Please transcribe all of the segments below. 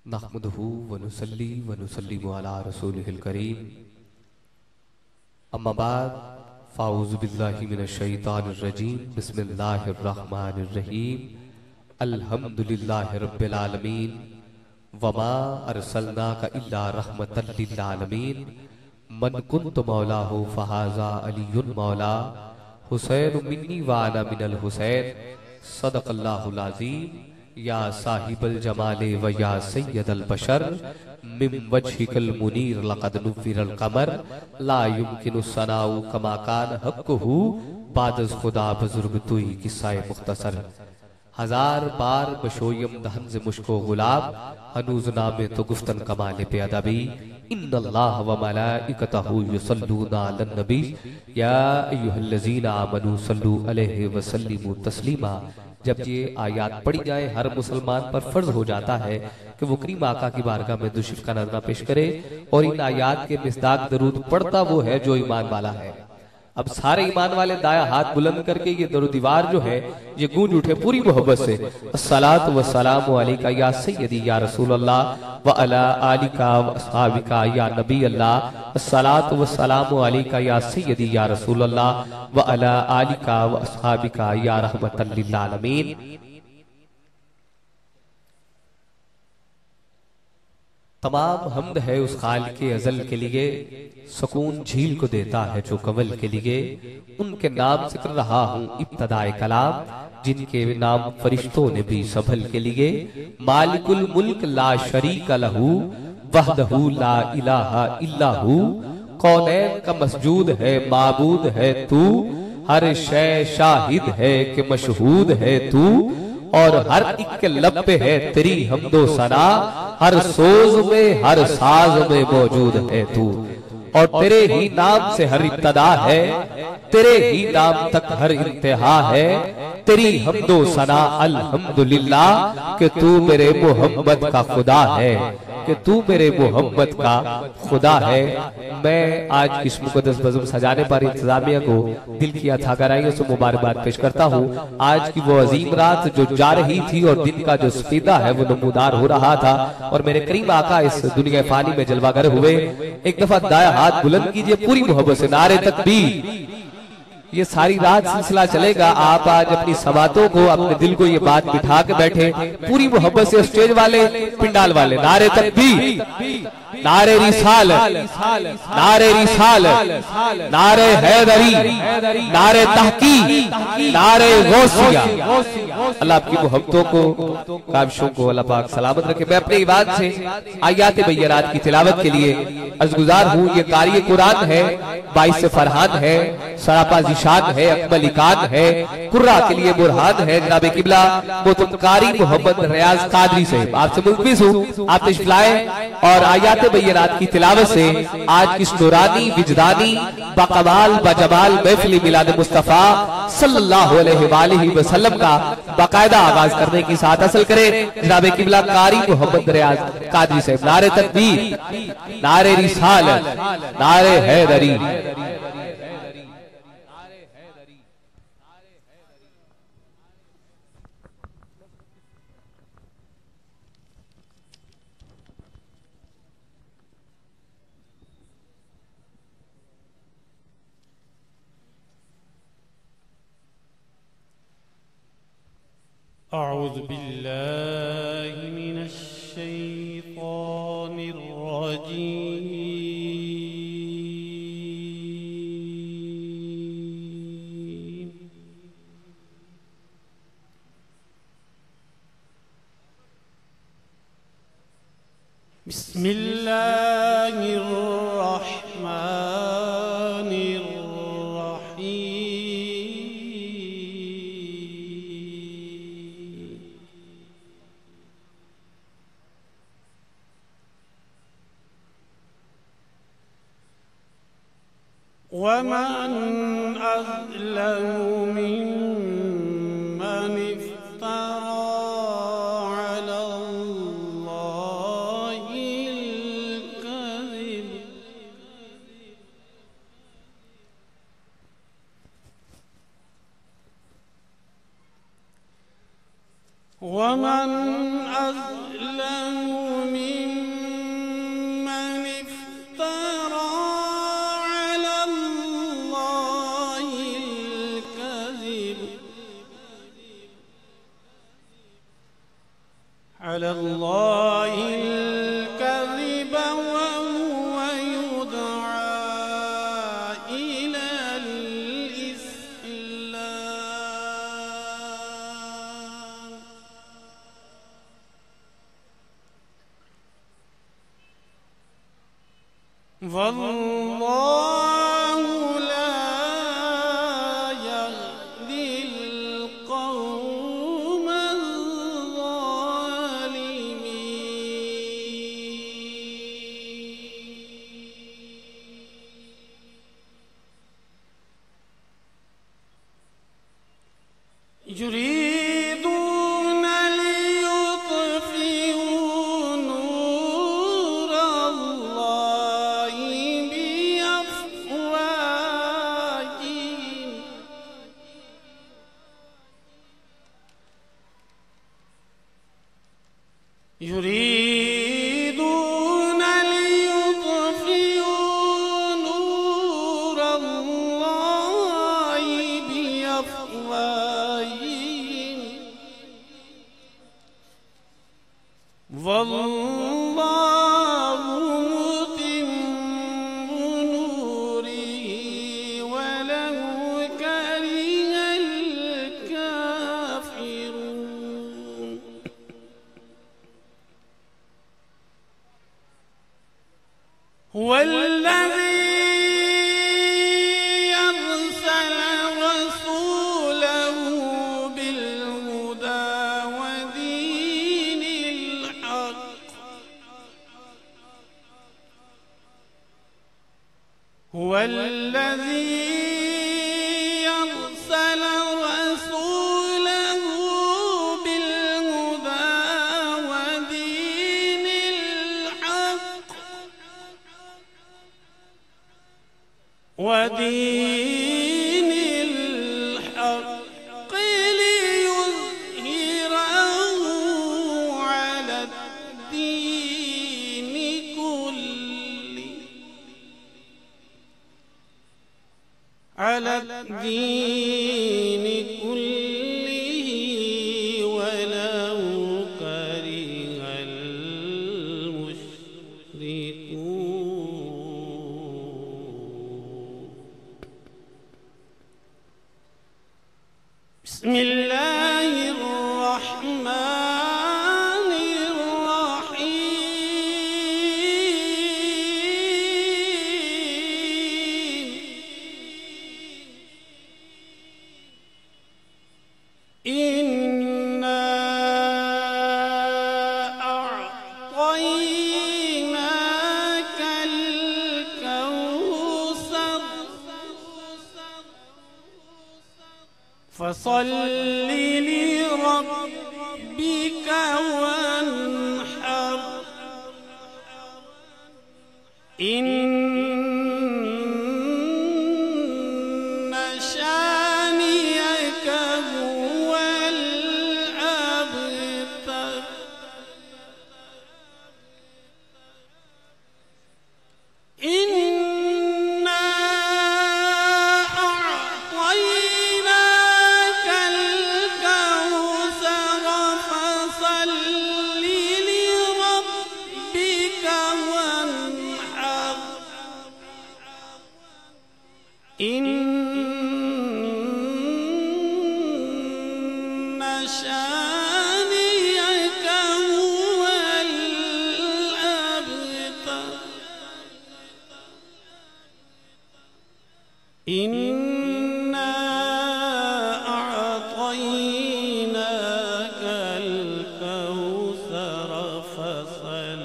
नहमदुहु व नुसल्ली व नुसल्लिमु अला रसूलिहिल करीम। अम्मा बाद फ़ाऊज़ु बिल्लाहि मिनश शैतानिर रजीम। बिस्मिल्लाहिर रहमानिर रहीम। अल्हम्दुलिल्लाहि रब्बिल आलमीन वमा अरसलनाका इल्ला रहमतल लिल आलमीन। मन कुन्तु मौलाहु फ़हाज़ा अलियुन मौला। हुसैन मिन्नी व अना मिनल हुसैन। सदक़ल्लाहुल अज़ीम। या साहिबल जमाले व या सय्यदल बशर मिन वजहिकल मुनीर लक़द नुव्विरल क़मर। ला युमकिनु सनाउ कमा कान हक़्क़ुहु बादज़ खुदा बुज़ुर्ग तुई किस्साए मुख्तसर। हजार बार बशोयम दहन से मुश्को गुलाब हनूज नामे तो गुफ्तन कमाले पे अदबी। इन्नल्लाह व मलाइकतहु युसल्लूना अलन नबी या अय्युहल्लज़ीना आमनू सल्लू अलैहि व सल्लिमू तस्लीमा। जब ये आयात पढ़ी जाए हर मुसलमान पर फर्ज हो जाता है कि वो करीम आका की बारगाह में दुशिफ का नजरा पेश करे और इन आयात के मिस्दाक दरूद पढ़ता वो है जो ईमान वाला है। अब सारे ईमान वाले दाया हाथ बुलंद करके ये दरूदीवार जो है ये गूंज उठे पूरी मोहब्बत से। अस्सलातु वस्सलामु अलैका या सय्यदी या रसूल अल्लाह व अला आलिका व अस्हाबिका या नबी अल्लाह। अस्सलातु वस्सलामु अलैका या सय्यदी या रसूल अल्लाह व अला आलिका व अस्हाबिका या रहमतल लिल आलमीन। तमाम हमद है उस खाल के अजल के लिए, सुकून झील को देता है जो कवल के लिए। उनके नाम से कर रहा हूँ इब्तदाए कलाम, जिनके नाम फरिश्तों ने भी संभल के लिए। मालिकुल मुल्क ला शरीका लहू वहदहू ला इलाहा इल्लाहू। कौनैन का मसजूद है माबूद है तू। हर शय शाहिद है कि मशहूद है तू। और हर एक के लब पे है तेरी हमदो सना। हर सोज में हर साज में मौजूद है तू। और तेरे ही नाम से हर इब्तदा है, तेरे ही नाम तक हर इंतहा है। तेरी हमदो सना अल्हम्दुलिल्लाह कि तू मेरे मोहम्मद का खुदा है, कि तू मेरे मोहम्मद का खुदा है। मैं आज इस मुकद्दस बज़म सजाने पर इंतजामिया को दिल की अथा गहराइयों से मुबारकबाद पेश करता हूँ। आज की वो अजीम रात जो जा रही थी और दिन का जो सफीदा है वो नमूदार हो रहा था और मेरे करीम आका इस दुनिया फानी में जलवागर हुए। एक दफा दाया हाथ बुलंद कीजिए पूरी मोहब्बत से, नारे तकबीर। ये सारी रात सिलसिला चलेगा। आप आज अपनी समातों को अपने दिल को ये बात बिठा के बैठे पूरी मोहब्बत से, स्टेज वाले पिंडाल वाले, नारे तकबीर, नारे रिसाल, नारे रिसाल, नारे हैदरी, नारे तहकीक, नारे गौसिया। अल्लाह आपकी मोहब्बतों को काविशों को अल्लाह पाक सलामत रखे। मैं अपने इबाद से आयात बैयनात की तिलावत के लिए अर्ज़गुज़ार हूँ। ये कारी कुरान है, 22 फरहान है, सरापा जिशान है, अकमल इकान है, कुर्रा के लिए बुरहान है। जनाब किबला मोहतरम कारी मोहम्मद रियाज कादरी से आपसे मुल्तमिस हूँ आप तशरीफ लाए और आयात बैयनात की तिलावत से आज की नूरानी विजदानी बकमाल बजमाल महफिल मिलाद मुस्तफा सल्लल्लाहु अलैहि वसल्लम का बाकायदा आगाज करने की साथ हासिल करे। जनाब किबला कारी मोहम्मद रियाज कादरी से नारे तकबीर, नारे रिसाल, नारे हैदरी। अऊज़ु बिल्लाहि मिनश शैतानिर रजीम। बिस्मिल्लाहिर रहमानिर रहीम। वमन अज़लमु मिम्मन इफ्तरा अलल्लाहिल कज़िब। वमन अज़लमु الله الكذب وهو يدعى إلى الإسلام والله لا يهدي القوم الظالمين يريدون ليطفئوا نور الله بأفواههم يريدون ليطفئوا نور الله بأفواههم والله متم نوره ولو كره الكافرون هو الذي أرسل رسوله بالهدى ودين الحق هو الذي أرسل رسوله بالهدى ودين الحق ودين الحق ليظهره على الدين كله ولو كره المشركون بسم الله الرحمن الرحيم إنا أعطيناك الكوثر فصل لربك وانحر إن شانئك هو الأبتر إنا أعطيناك الكوثر فصل لربك وانحر إن شانئك هو الأبتر إنا أعطيناك الكوثر فصل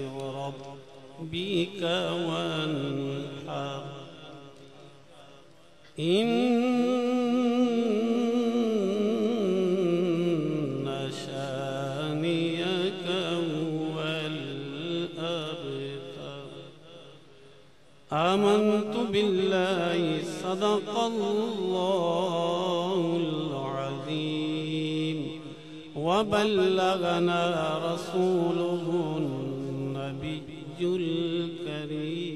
لربك وانحر إن شانئك هو الأبتر آمنت بالله صدق الله العظيم وبلغنا رسوله النبي الكريم